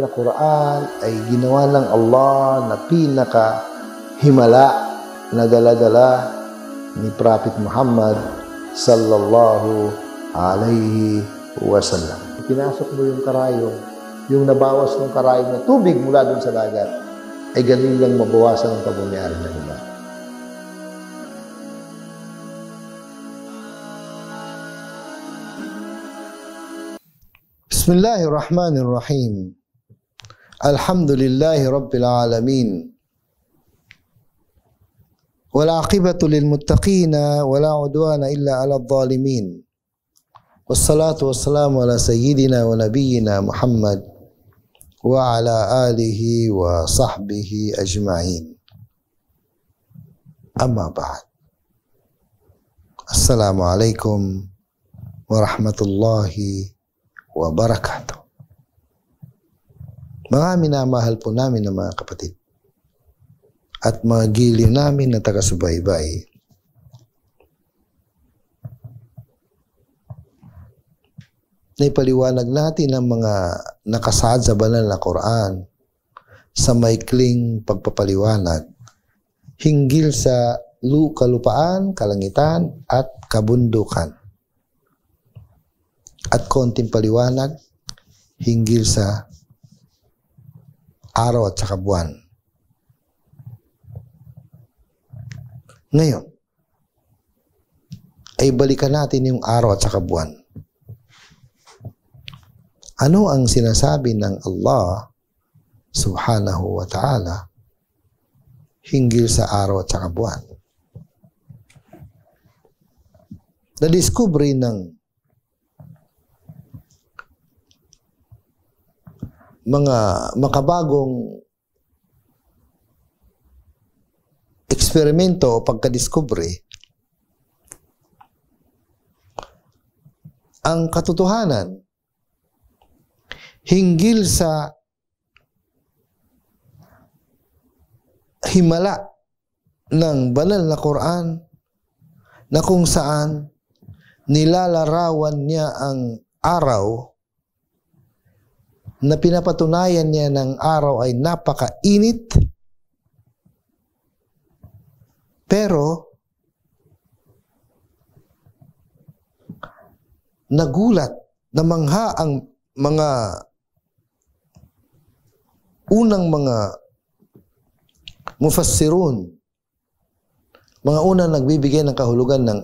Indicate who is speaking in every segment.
Speaker 1: na Quran ay ginawa ng Allah na pinaka-himala na dala-dala ni Prophet Muhammad sallallahu alaihi wasallam. Pinasok mo yung karayong, yung nabawas ng karayong na tubig mula dun sa dagat, ay galing lang mabawasan ang pagmamayari ng iba. Bismillahirrahmanirrahim. Alhamdulillahi Rabbil Alamin. Wala aqibatu lil muttaqina wala udwana illa ala dhalimin. Wassalatu wassalamu ala sayyidina wa nabiyyina Muhammad wa ala alihi wa sahbihi ajma'in. Amma ba'd. Assalamu alaikum warahmatullahi wabarakatuh. Mga minamahal po namin ng mga kapatid at mga giliw namin na taga-subaybay, naipaliwanag natin ang mga nakasaad sa banal na Quran sa maikling pagpapaliwanag hinggil sa kalupaan, kalangitan at kabundukan, at konting paliwanag hinggil sa araw at saka buwan. Ngayon, ay balikan natin yung araw at saka buwan. Ano ang sinasabi ng Allah subhanahu wa ta'ala hinggil sa araw at saka buwan? Na-discovery ng mga makabagong eksperimento o pagka-discovery ang katotohanan hinggil sa himala ng banal na Quran na kung saan nilalarawan niya ang araw na pinapatunayan niya ng araw ay napakainit, pero nagulat, namangha ang mga unang mga mufassirun, mga unang nagbibigay ng kahulugan ng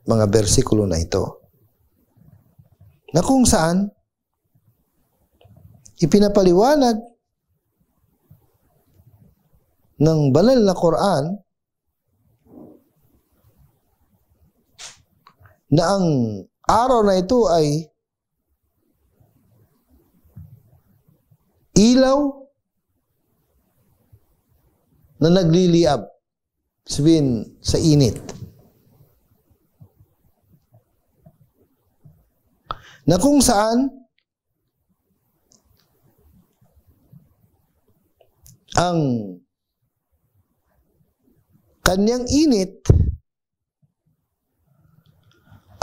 Speaker 1: mga bersikulo na ito, na kung saan ipinapaliwanag ng banal na Quran na ang araw na ito ay ilaw na nagliliab, sabihin sa init, na kung saan ang kanyang init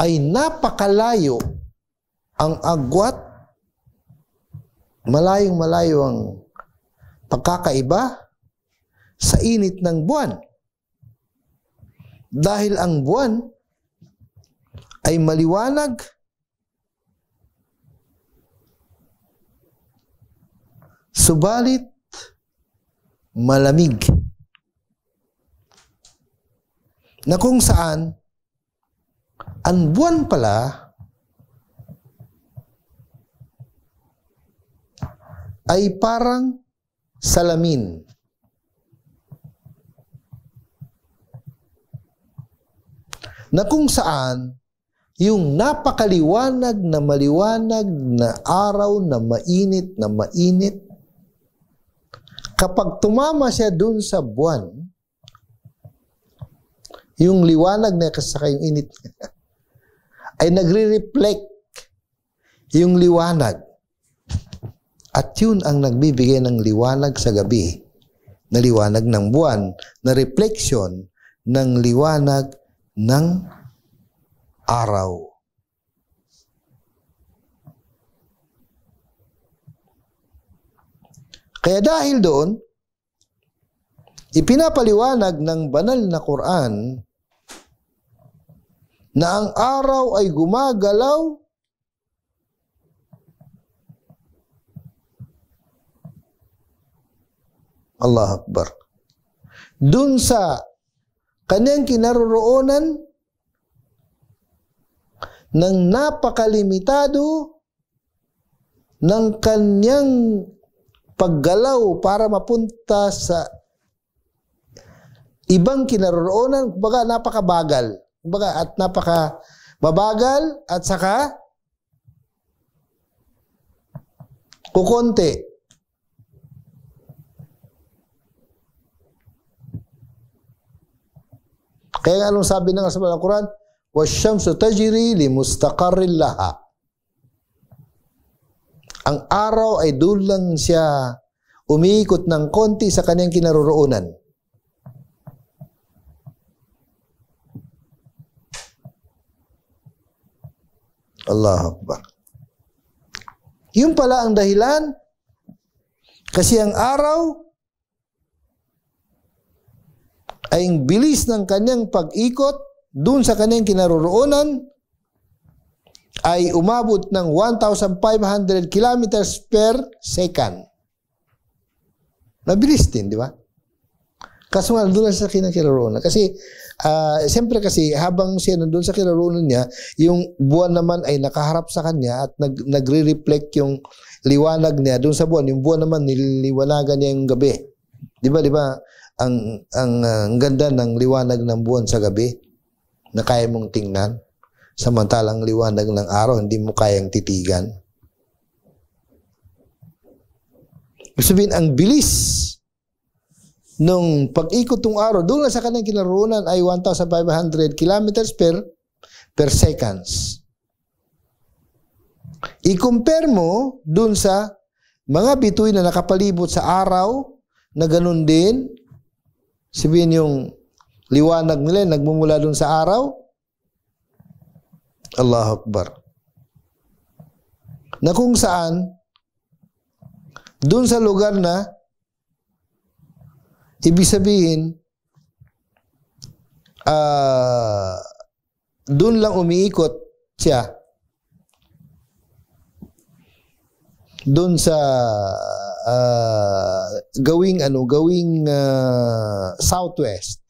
Speaker 1: ay napakalayo ang agwat, malayong-malayo ang pagkakaiba sa init ng buwan. Dahil ang buwan ay maliwanag, subalit malamig, na kung saan ang buwan pala ay parang salamin. Na kung saan yung napakaliwanag na maliwanag na araw na mainit, kapag tumama siya dun sa buwan, yung liwanag na kasaka yung init ay nagre-reflect yung liwanag. At yun ang nagbibigay ng liwanag sa gabi, na liwanag ng buwan, na reflection ng liwanag ng araw. Kaya dahil doon, ipinapaliwanag ng banal na Quran na ang araw ay gumagalaw Allah Akbar dun sa kanyang kinaroroonan ng napakalimitado ng kanyang paggalaw para mapunta sa ibang kinaroroonan, kumbaga napakabagal. Kumbaga at napakababagal at saka kukonti. Kaya anong sabi ng sa Quran? Wasyamsu tajri limustaqarrin laha. Ang araw ay doon lang siya umiikot ng konti sa kanyang kinaroroonan. Allahu Akbar. Yun pala ang dahilan kasi ang araw ay ang bilis ng kanyang pag-ikot dun sa kanyang kinaroroonan ay umabot ng 1,500 kilometers per second. Mabilis din, di ba? Kaso nga, doon sa kinaroroonan. Kasi, siyempre kasi, habang siya nandun sa kinaroroonan niya, yung buwan naman ay nakaharap sa kanya at nagre-reflect yung liwanag niya doon sa buwan. Yung buwan naman, nililiwanagan niya yung gabi. Di ba? Ang ganda ng liwanag ng buwan sa gabi na kaya mong tingnan. Samantalang liwanag ng araw, hindi mo kayang titigan. Ibig sabihin, ang bilis nung pag-ikot ng araw, doon na sa kanyang kinaroroonan ay 1,500 kilometers per seconds. I-compare mo doon sa mga bituin na nakapalibot sa araw na ganun din, sabihin yung liwanag nila nagmumula doon sa araw. Allahu Akbar. Na kung saan doon sa lugar na ibig sabihin doon lang umiikot siya doon sa gawing southwest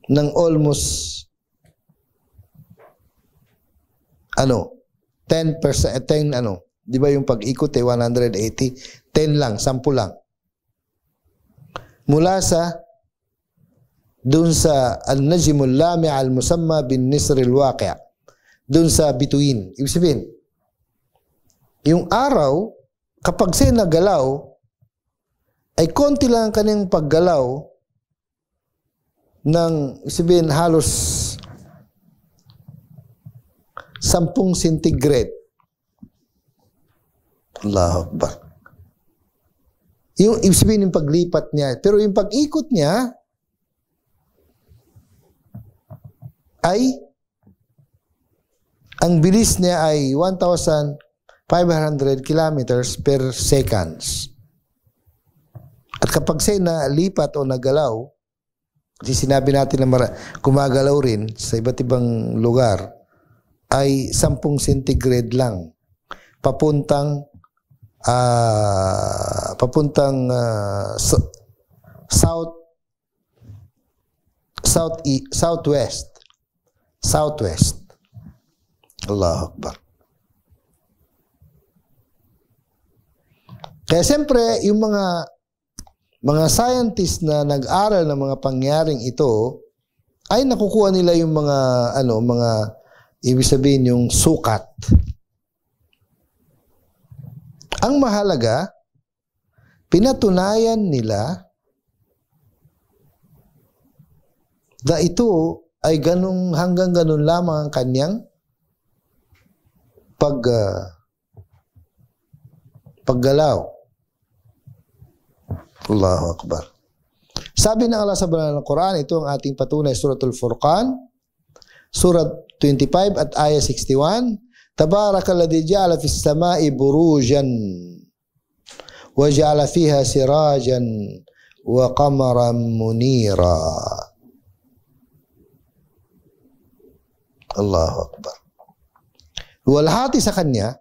Speaker 1: ng almost 10%, di ba yung pag-ikot 180, 10 lang, 10 lang. Mula sa dun sa al-najmul lami' al-musamma bin nisr al-waqi', dun sa bituin. Ibig sabihin, yung araw, kapag siya nagalaw, ay konti lang ang kanyang paggalaw ng, sabihin, halos 10 centigrade. Allahu Akbar. Yung ibig sabihin yung paglipat niya. Pero yung pag-ikot niya ay ang bilis niya ay 1,500 kilometers per seconds. At kapag siya nalipat o nagalaw, kasi sinabi natin na kumagalaw rin sa iba't ibang lugar, ay 10 centigrade lang papuntang southwest. Allahu Akbar. Kaya siyempre yung mga scientists na nag-aral ng mga pangyaring ito ay nakukuha nila yung mga ibig sabihin yung sukat. Ang mahalaga, pinatunayan nila na ito ay hanggang ganun lamang ang kanyang paggalaw. Allahu Akbar. Sabi ng Allah sa banal na Quran, ito ang ating patunay, Suratul Furqan, Surah 25 at ayah 61, Tabarakalladzi ja'ala fis sama'i burujan wa ja'ala fiha sirajan wa qamaran munira. Allahu Akbar. Luwalhati sa Kanya,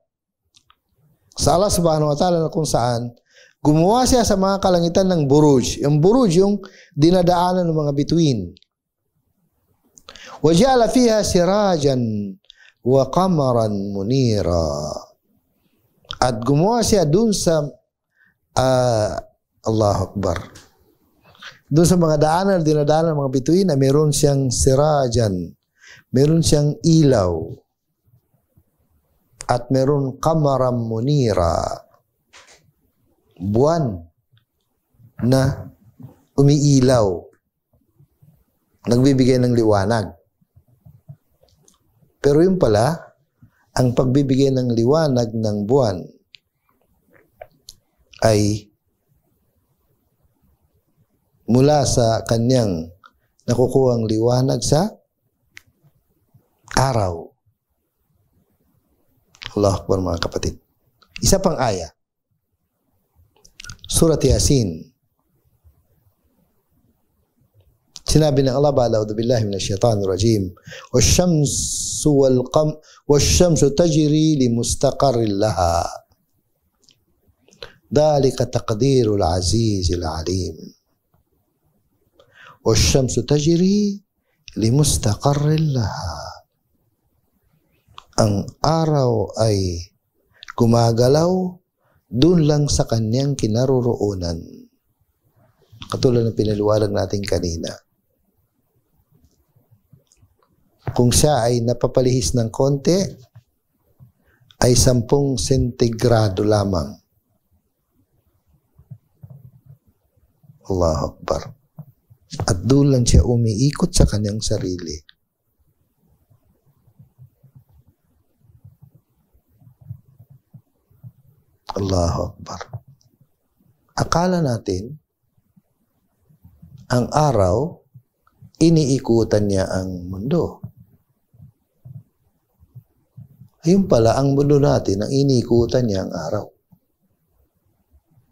Speaker 1: sa Allah subhanahu wa ta'ala, na kung saan gumawa siya sa mga kalangitan ng buruj. Yung buruj, yung dinadaanan ng mga bituin. Wa ja'ala fiha sirajan wa qamaran munira. At gumawa siya dun sa Allahu Akbar. Dun sa mga daanan, dinadaanan ng mga bituin, na meron siyang sirajan, meron siyang ilaw, at meron qamaran munira, buwan na umiilaw, nagbibigay ng liwanag. Pero yun pala, ang pagbibigay ng liwanag ng buwan ay mula sa kanyang nakukuhang liwanag sa araw. Allahu Akbar, mga kapatid. Isa pang aya. Surat Yasin. Sinabi ng Allah, ba'a'udhu billahi minasyaitanir rajim, wasyamsu tajri li mustaqarrin laha. Dhalika taqdirul azizil alim. Wasyamsu tajri li mustaqarrin laha. Ang araw ay gumagalaw dun lang sa kanyang kinaroroonan. Katulad ng pinaliwanag natin kanina. Kung siya ay napapalihis ng konti, ay 10 sentigrado lamang. Allahu Akbar. At doon lang siya umiikot sa kanyang sarili. Allahu Akbar. Akala natin, ang araw, iniikutan niya ang mundo. Ayun pala, ang mundo natin, ang iniikutan niya ang araw.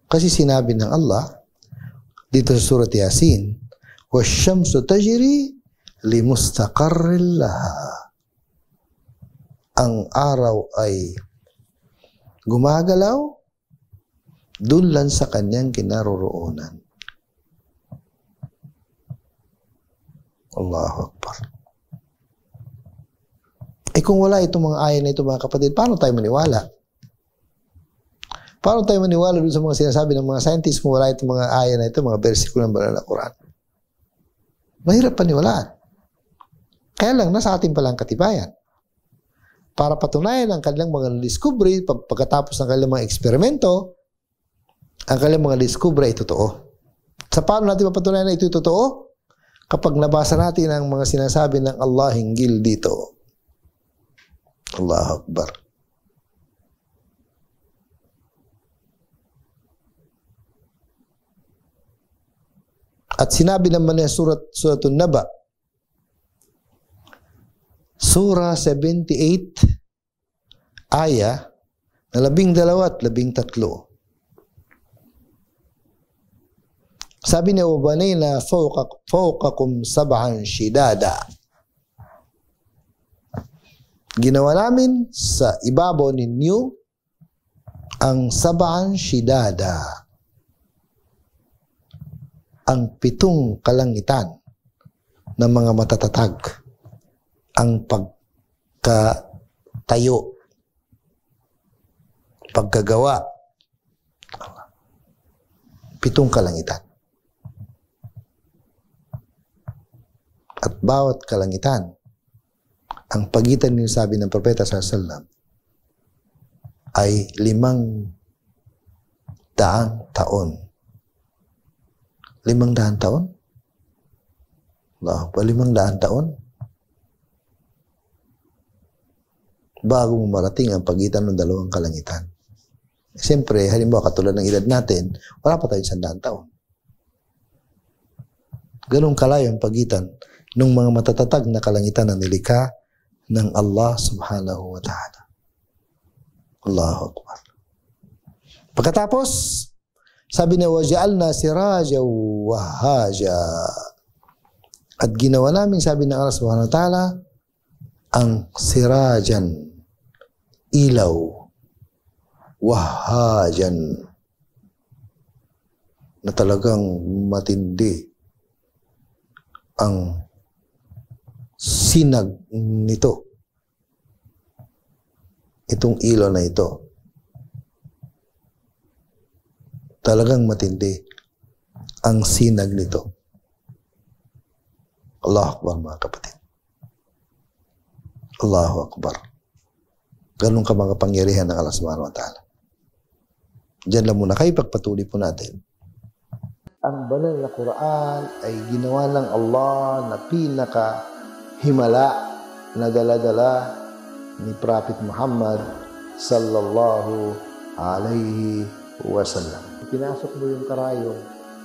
Speaker 1: Kasi sinabi ng Allah, dito sa surat Yasin, wasyamsu tajri li mustaqarrin laha. Ang araw ay gumagalaw dun lang sa kanyang kinaroroonan. Allahu Akbar. Kung wala itong mga ayan na ito, mga kapatid, paano tayo maniwala? Paano tayo maniwala dun sa mga sinasabi ng mga scientists kung wala itong mga ayan na ito, mga versikulo ng banal na Quran? Mahirap paniwalaan. Kaya lang, nasa atin palang katibayan. Para patunayan ang kanilang mga discovery, pagkatapos ng kanilang mga eksperimento, ang kanilang mga discovery ay totoo. Sa paano natin mapatunayan na ito totoo? Kapag nabasa natin ang mga sinasabi ng Allah hinggil dito. Allahu Akbar. At sinabi naman niya Suratun Naba, Surah 78, aya na 12 at 13. Sabi niya, وَبَنَيْنَا فَوْقَكُمْ سَبْعًا شِدَادًا. Ginawa namin sa ibabaw ninyo ang 7 shidada, ang 7 kalangitan ng mga matatatag, ang pagkatayo, pagkagawa, 7 kalangitan. At bawat kalangitan, ang pagitan niyo, sabi ng Propeta sallallahu alaihi wasallam, ay 500 taon. 500 taon? Allah, 500 taon? Bago mo marating ang pagitan ng 2 kalangitan. Siyempre, halimbawa, katulad ng edad natin, wala pa tayong 100 taon. Ganun kalayo ang pagitan ng mga matatatag na kalangitan na nilikha ng Allah subhanahu wa ta'ala. Allahu Akbar. Pagkatapos, sabi niya, وَجَعَلْنَا سِرَاجًا وَهَّاجًا. At ginawa namin, sabi ng Allah subhanahu wa ta'ala, ang sirajan, ilaw, wahajan, na talagang matindi ang sinag nito. Itong ilaw na ito. Talagang matindi ang sinag nito. Allahu Akbar, mga kapatid. Allahu Akbar. Ganun ka mga pangyarihan ng Allah subhanahu wa ta'ala. Diyan lang muna kayo, pagpatuloy po natin. Ang banal na Quran ay ginawa ng Allah na pinaka-himala na dala-dala ni Prophet Muhammad sallallahu alaihi wasallam. Pinasok mo yung karayong,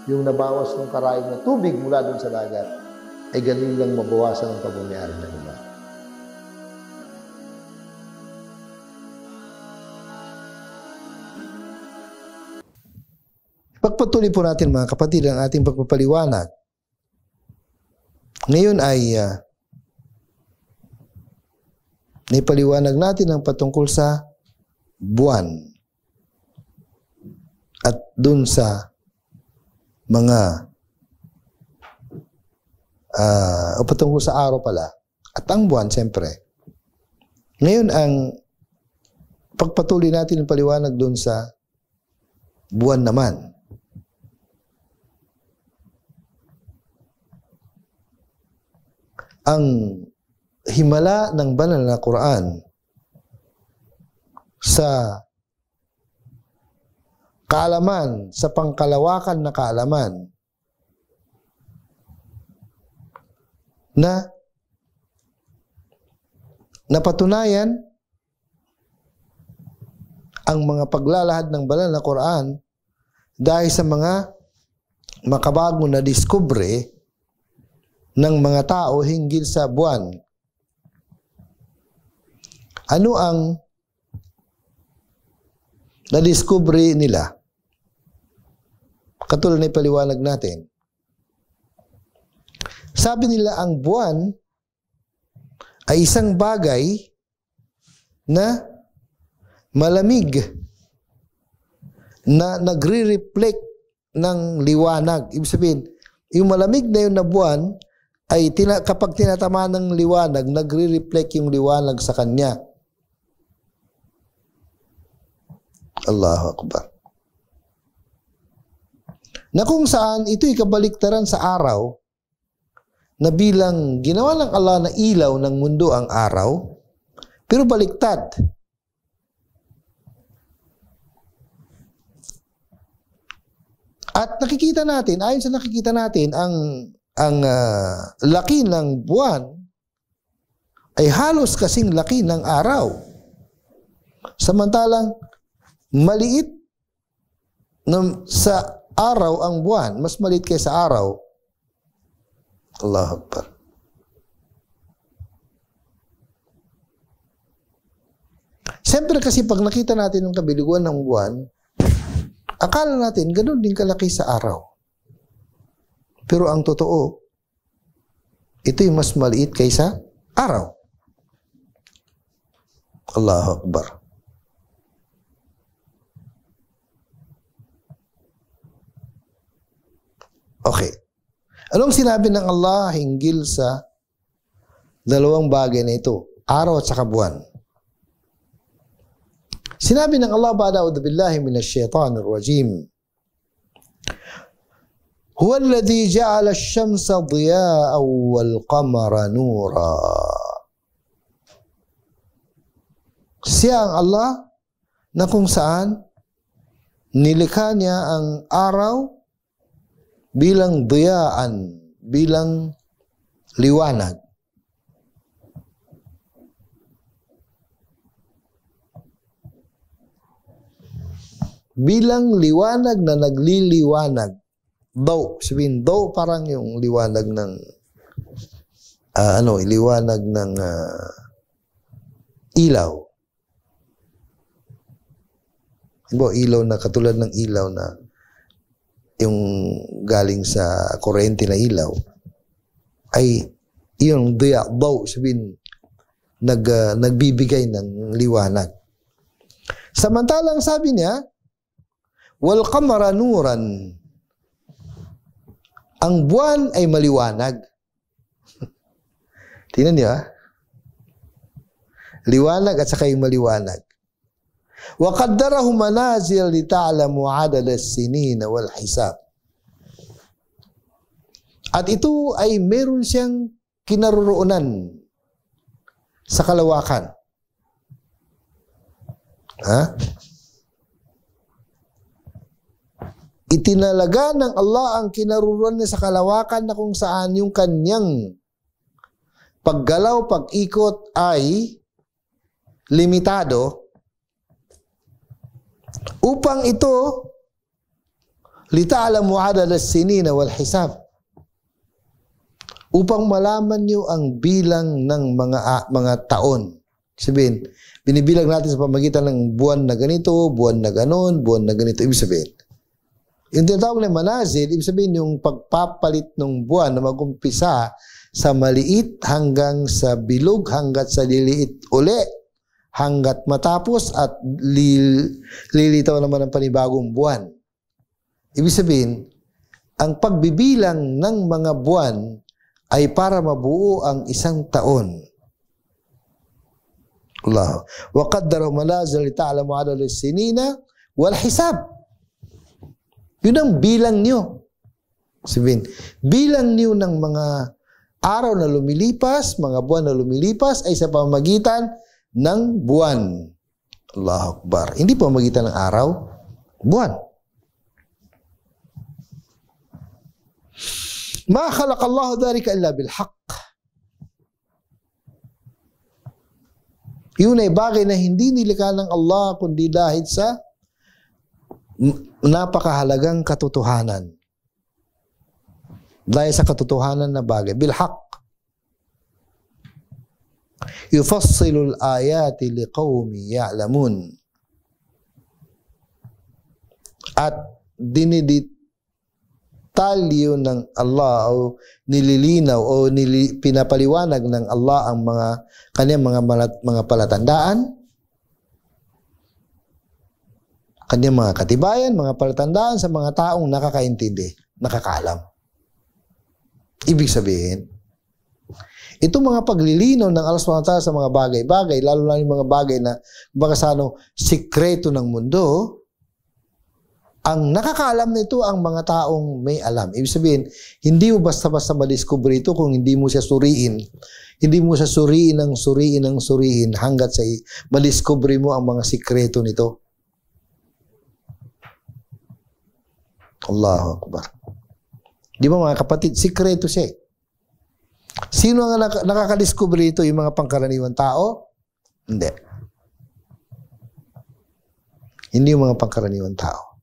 Speaker 1: yung nabawas ng karayong na tubig mula dun sa dagat, ay ganun lang mabawasan ang pagmamayari ng iba. Pagpatuloy po natin mga kapatid ang ating pagpapaliwanag. Ngayon ay naipaliwanag natin ang patungkol sa buwan at dun sa mga o patungkol sa araw pala at ang buwan siyempre. Ngayon ang pagpatuloy natin ang paliwanag dun sa buwan naman. Ang himala ng banal na Quran sa kaalaman, sa pangkalawakan na kaalaman na napatunayan ang mga paglalahad ng banal na Quran dahil sa mga makabagong na diskubre ng mga tao hinggil sa buwan. Ano ang nadiskubre nila? Katulad na ipaliwanag natin. Sabi nila ang buwan ay isang bagay na malamig na nagre-reflect ng liwanag. Ibig sabihin, yung malamig na yun na buwan ay kapag tinatama ng liwanag, nagre-reflect yung liwanag sa kanya. Allahu Akbar. Na kung saan ito'y kabaliktaran sa araw, na bilang ginawa ng Allah na ilaw ng mundo ang araw, pero baliktad. At nakikita natin, ayon sa nakikita natin, ang laki ng buwan ay halos kasing laki ng araw. Samantalang maliit sa araw ang buwan, mas maliit kaysa araw. Allahu Akbar. Siyempre kasi pag nakita natin ang kabiliguan ng buwan, akala natin ganoon din kalaki sa araw. Pero ang totoo, ito'y mas maliit kaysa araw. Allahu Akbar. Okay. Anong sinabi ng Allah hinggil sa dalawang bagay na ito? Araw at saka buwan. Sinabi ng Allah, ba'da'udhu billahi minash shaitanir rajim. Huwa alladhi ja'ala ash-shamsa diya'an wal qamara nura. Siya ang Allah na kung saan nilikha niya ang araw bilang diya'an, bilang liwanag. Bilang liwanag na nagliliwanag. Daw, sabihin, daw parang yung liwanag ng liwanag ng ilaw. Diba, ilaw na katulad ng ilaw na yung galing sa kuryente na ilaw, ay yung daw, sabihin, nagbibigay ng liwanag. Samantalang sabi niya, wal qamara nuran, ang buwan ay maliwanag. Tingnan niyo, liwanag at saka yung maliwanag. Wa qaddarahu manazil li ta'lamu 'adada as-sinin wal hisab. At ito ay meron siyang kinaroroonan sa kalawakan. Itinalaga ng Allah ang kinaroroonan niya sa kalawakan na kung saan yung kanyang paggalaw, pag-ikot ay limitado, upang ito lita'lamu 'adada as-sinina wal hisab, upang malaman niyo ang bilang ng mga taon. Sabihin, binibilang natin sa pamagitan ng buwan na ganito, buwan na ganon, buwan na ganito. Ibig sabihin, yung tinatawag na manazil, ibig sabihin yung pagpapalit ng buwan na mag-umpisa sa maliit hanggang sa bilog, hanggat sa liliit uli, hanggat matapos at lilitaw naman ang panibagong buwan. Ibig sabihin, ang pagbibilang ng mga buwan ay para mabuo ang isang taon. Allah. Wa qaddara manazil li ta'lamu 'adada as-sinina wal hisab. Yun ang bilang niyo. Sabihin, bilang niyo ng mga araw na lumilipas, mga buwan na lumilipas ay sa pamamagitan ng buwan. Allahu Akbar. Hindi pamamagitan ng araw, buwan. Ma khalaqa Allah dhalika illa bil haqq. Yun ay bagay na hindi nilikha ng Allah kundi dahil sa napakahalagang katotohanan. Dahil sa katotohanan na bagay. Bil haqq. Yufassilu al-ayati liqawmi ya'lamun. At dinidetalyo ng Allah o nililinaw o pinapaliwanag ng Allah ang kanyang mga palatandaan, kanyang mga katibayan, mga palatandaan sa mga taong nakakaintindi, nakakaalam. Ibig sabihin, itong mga paglilinaw ng Allah SWT sa mga bagay-bagay, lalo na yung mga bagay na baka sa sikreto ng mundo, ang nakakaalam nito ang mga taong may alam. Ibig sabihin, hindi mo basta-basta madiscover ito kung hindi mo siya suriin. Hindi mo siya suriin hanggat sa madiscover mo ang mga sikreto nito. Allahu Akbar. Di ba mga kapatid, sikreto siya. Sino ang nakakadiscover ito? Yung mga pangkaraniwan tao? Hindi. Hindi yung mga pangkaraniwan tao.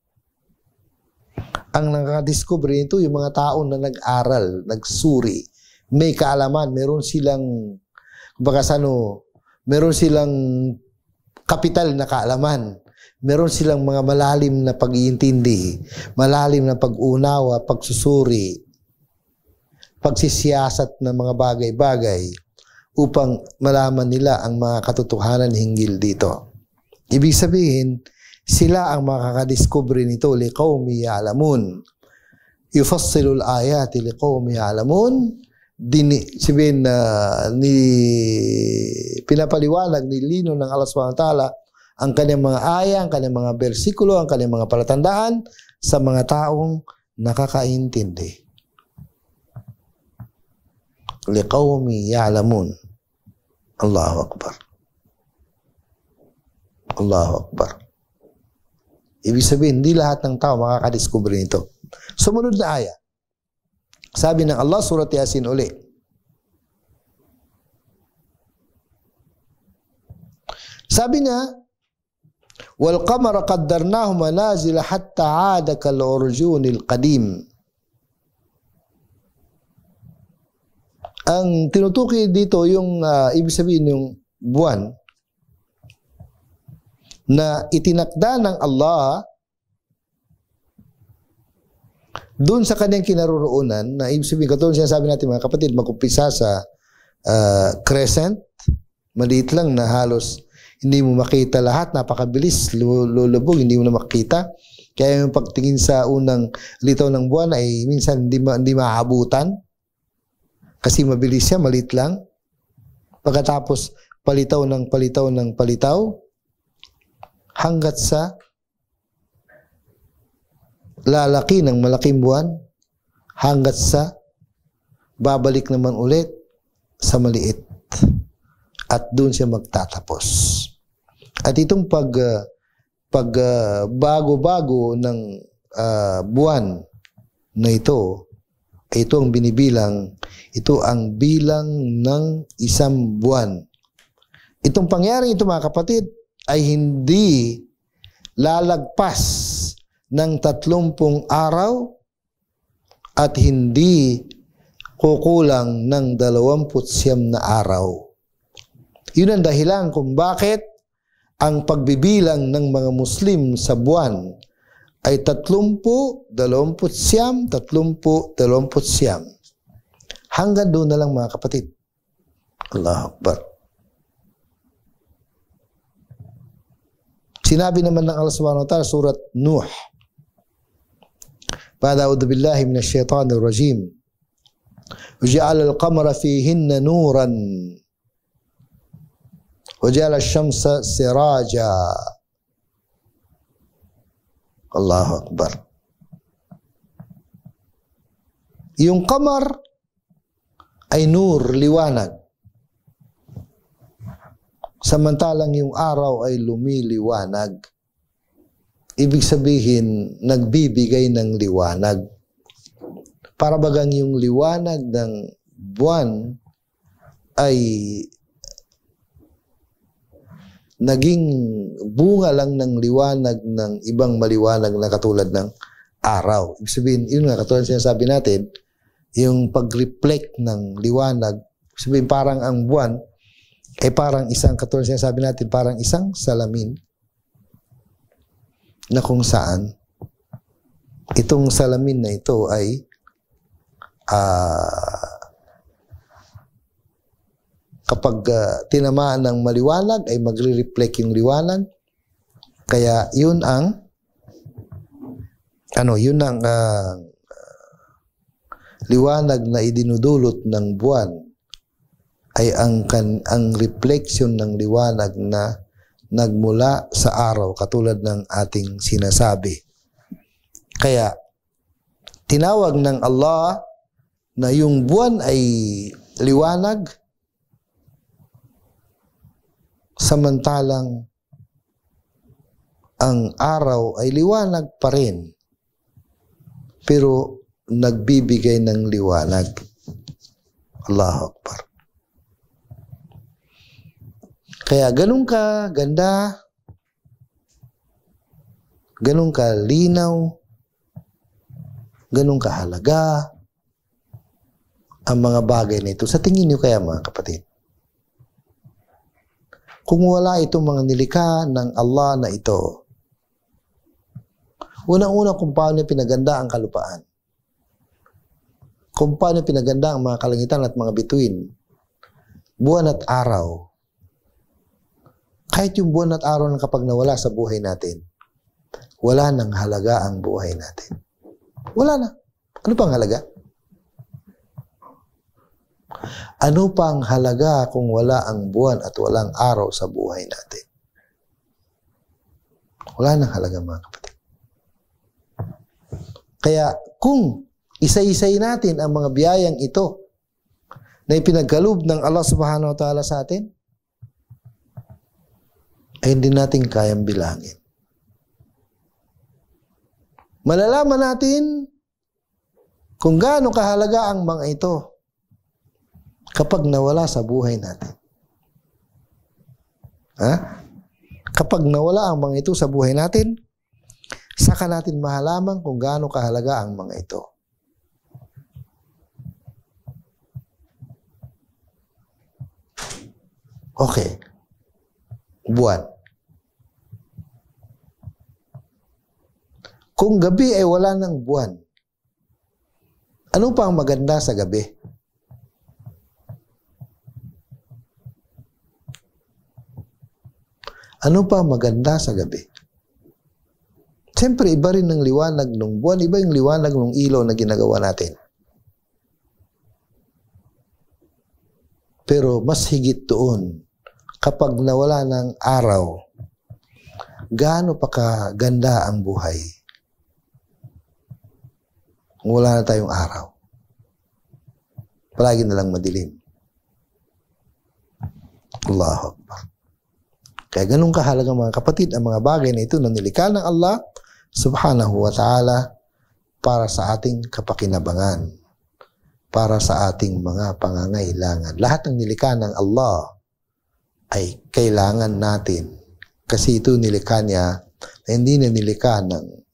Speaker 1: Ang nakakadiscover ito, yung mga tao na nag-aral, nagsuri, may kaalaman, meron silang kapital na kaalaman, meron silang mga malalim na pag-iintindi, malalim na pag-unawa, pagsusuri, pagsisiyasat ng mga bagay-bagay upang malaman nila ang mga katotohanan hinggil dito. Ibig sabihin, sila ang makakadiscover nito liqawmi ya'lamun. Yufassilu al-ayati liqawmi ya'lamun. Sabihin na pinapaliwanag, nilino ng Allah SWT ang kanyang mga aya, ang kanyang mga bersikulo, ang kanyang mga palatandaan sa mga taong nakakaintindi. Liqawmi ya'lamun. Allahu Akbar. Allahu Akbar. Ibig sabihin, hindi lahat ng tao makakadiscover nito. Sumunod na aya. Sabi ng Allah, Surat Yasin uli. Sabi niya, wal qamara qaddarnahu manazila hatta 'ada kal urjunil qadim. Ang tinutukoy dito yung ibig sabihin yung buwan, na itinakda ng Allah doon sa kanyang kinaroroonan, na ibig sabihin, katulad sinasabi natin mga kapatid, mag-umpisa sa crescent, maliit lang na halos hindi mo makita lahat, napakabilis, lulubog, hindi mo na makita. Kaya yung pagtingin sa unang litaw ng buwan ay minsan hindi maabutan kasi mabilis siya, maliit lang. Pagkatapos palitaw ng palitaw ng palitaw hanggat sa lalaki ng malaking buwan, hanggat sa babalik naman ulit sa maliit. At doon siya magtatapos. At itong bago-bago ng buwan na ito ang binibilang, ito ang bilang ng isang buwan. Itong pangyaring ito mga kapatid ay hindi lalagpas ng 30 araw at hindi kukulang ng 29 na araw. Yun ang dahilan kung bakit ang pagbibilang ng mga Muslim sa buwan ay 30, 29, 30, 29. Hanggang doon na lang mga kapatid. Allahu Akbar. Sinabi naman ng Allah subhanahu wa ta'ala, surat Nuh. A'udhu billahi minash shaitanir rajim. وَجَعَلَ الْقَمَرَ فِيهِنَّ نُورًا وَجَعَلَ الشَّمْسَ سِرَاجًا. Allahu Akbar. Yung kamar ay nur, liwanag. Samantalang yung araw ay lumiliwanag. Ibig sabihin, nagbibigay ng liwanag. Para bagang yung liwanag ng buwan ay naging bunga lang ng liwanag ng ibang maliwanag na katulad ng araw. Ibig sabihin, yun nga, katulad sinasabi natin, yung pag-reflect ng liwanag, ibig sabihin parang ang buwan ay parang isang, katulad sinasabi natin, parang isang salamin na kung saan itong salamin na ito ay kapag tinamaan ng maliwanag ay magre-reflect yung liwanag. Kaya yun ang liwanag na idinudulot ng buwan ay ang reflection ng liwanag na nagmula sa araw, katulad ng ating sinasabi. Kaya tinawag ng Allah na yung buwan ay liwanag, samantalang ang araw ay liwanag pa rin, pero nagbibigay ng liwanag. Allahu Akbar. Kaya ganun ka ganda, ganun ka linaw, ganun ka halaga ang mga bagay na ito. Sa tingin niyo kaya mga kapatid? Kung wala itong mga nilikha ng Allah na ito, unang-una kung paano pinaganda ang kalupaan, kung paano pinaganda ang mga kalangitan at mga bituin, buwan at araw. Kahit yung buwan at araw na kapag nawala sa buhay natin, wala nang halaga ang buhay natin. Wala na. Ano pang halaga? Ano pang halaga kung wala ang buwan at walang araw sa buhay natin? Wala nang halaga mga kapatid. Kaya kung isa-isay natin ang mga biyayang ito na ipinagkaloob ng Allah subhanahu wa ta'ala sa atin, ay hindi natin kayang bilangin. Malalaman natin kung gaano kahalaga ang mga ito kapag nawala sa buhay natin. Kapag nawala ang mga ito sa buhay natin, saka natin mahalaman kung gaano kahalaga ang mga ito. Okay. Buwan. Kung gabi ay wala ng buwan, ano pa ang maganda sa gabi? Ano pa ang maganda sa gabi? Siyempre, iba rin ng liwanag ng buwan, iba yung liwanag ng ilaw na ginagawa natin. Pero mas higit doon, kapag nawala ng araw, gaano pa kaganda ang buhay? Wala na tayong araw. Palagi na lang madilim. Allahu Akbar. Kaya ganun kahalaga mga kapatid, ang mga bagay na ito na nilikha ng Allah subhanahu wa ta'ala para sa ating kapakinabangan, para sa ating mga pangangailangan. Lahat ng nilikha ng Allah ay kailangan natin kasi ito nilikha niya na hindi na nilikha ng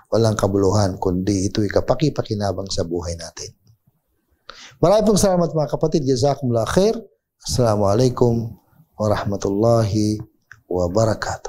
Speaker 1: walang kabuluhan, kundi ito'y kapaki-pakinabang sa buhay natin. Maraming pong salamat mga kapatid. Jazakumullah khair. Assalamualaikum warahmatullahi wabarakatuh.